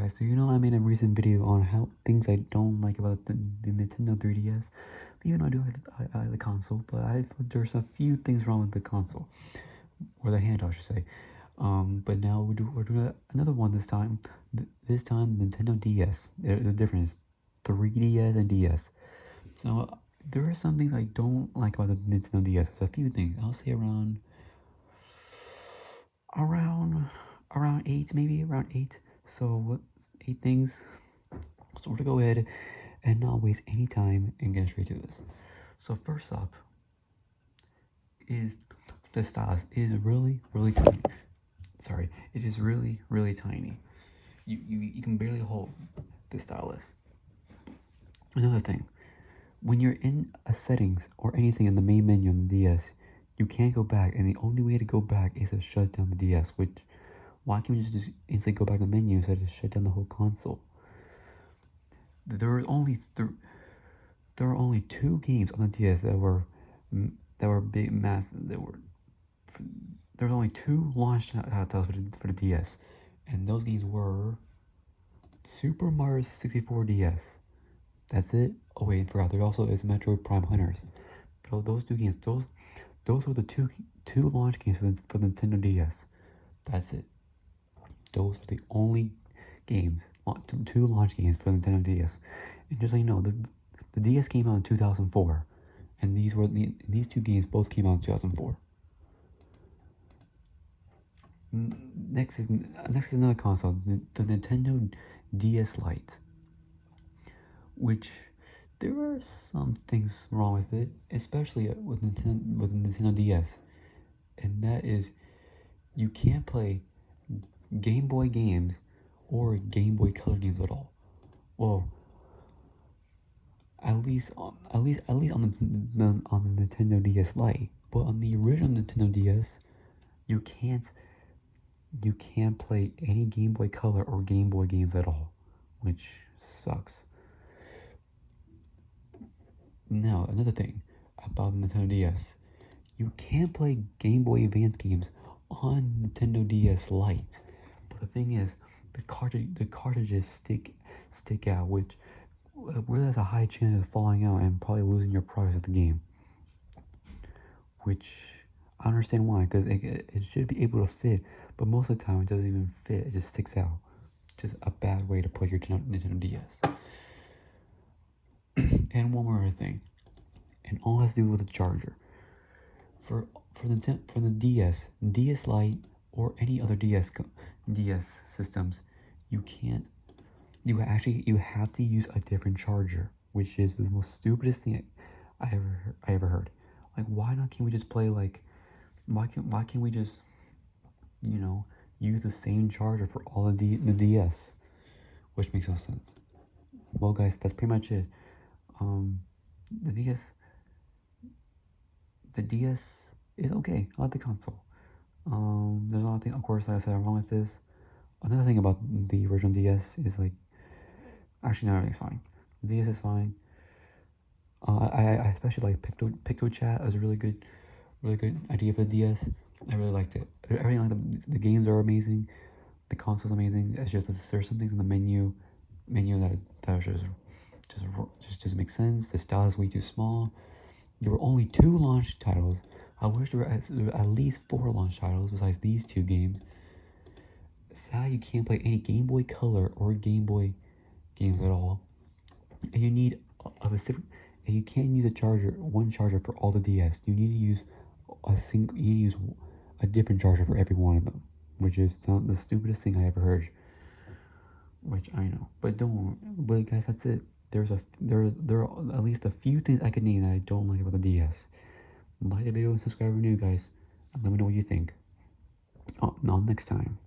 guys, so I made a recent video on how things I don't like about the Nintendo 3DS. Even though I do like the console, but there's a few things wrong with the console, or the handheld, I should say. But now we're doing another one this time. This time Nintendo DS. There's a difference, 3DS and DS. So there are some things I don't like about the Nintendo DS. There's a few things. I'll say around eight, maybe around eight. So 8 things. So we're gonna go ahead and not waste any time and get straight to this. So first up is the stylus. It is really tiny. Sorry, it is really tiny. You can barely hold the stylus. Another thing, when you're in a settings or anything in the main menu on the DS, you can't go back, and the only way to go back is to shut down the DS. Which, why can't we just instantly go back to the menu instead of shut down the whole console? There are only 2 games on the DS that were big massive. There were only 2 launch titles for the DS, and those games were Super Mario 64 DS. That's it. Oh wait, I forgot. There also is Metroid Prime Hunters. But those 2 games, those were the two launch games for the Nintendo DS. That's it. Those are the only games, 2 launch games for the Nintendo DS. And just so you know, the DS came out in 2004, and these 2 games both came out in 2004. Next is another console, the Nintendo DS Lite, which there are some things wrong with it, especially with Nintendo DS, and that is you can't play Game Boy games or Game Boy Color games at all. Well, at least on the Nintendo DS Lite, but on the original Nintendo DS, you can't play any Game Boy Color or Game Boy games at all, which sucks. Now, another thing about the Nintendo DS, you can't play Game Boy Advance games on Nintendo DS Lite. But the thing is, the cartridges stick out, which really has a high chance of falling out and probably losing your progress of the game. Which I understand why, because it should be able to fit, but most of the time it doesn't even fit. It just sticks out. Just a bad way to play your Nintendo DS. And one more thing, and all has to do with the charger. For the DS Lite, or any other DS systems, you have to use a different charger, which is the most stupidest thing I ever heard. Like, why can't we just play why can't we just use the same charger for all of the DS, which makes no sense. Well, guys, that's pretty much it. The DS is okay. I like the console. There's a lot of things, of course, like I said, are wrong with this. Another thing about the original DS is actually, no, everything's fine. The DS is fine. I especially like PictoChat. It was a really good idea for the DS. I really liked it. Everything, the games are amazing. The console's amazing. It's just that there's some things in the menu that just doesn't make sense. The style is way too small. There were only 2 launch titles. I wish there were at least 4 launch titles besides these 2 games. Sad you can't play any Game Boy Color or Game Boy games at all. And you need and you can't use one charger for all the DS. You need to use a different charger for every one of them, which is the stupidest thing I ever heard. Which I know, but guys, that's it. There are at least a few things I could name that I don't like about the DS. Like the video and subscribe if you're new, guys, and let me know what you think. Next time.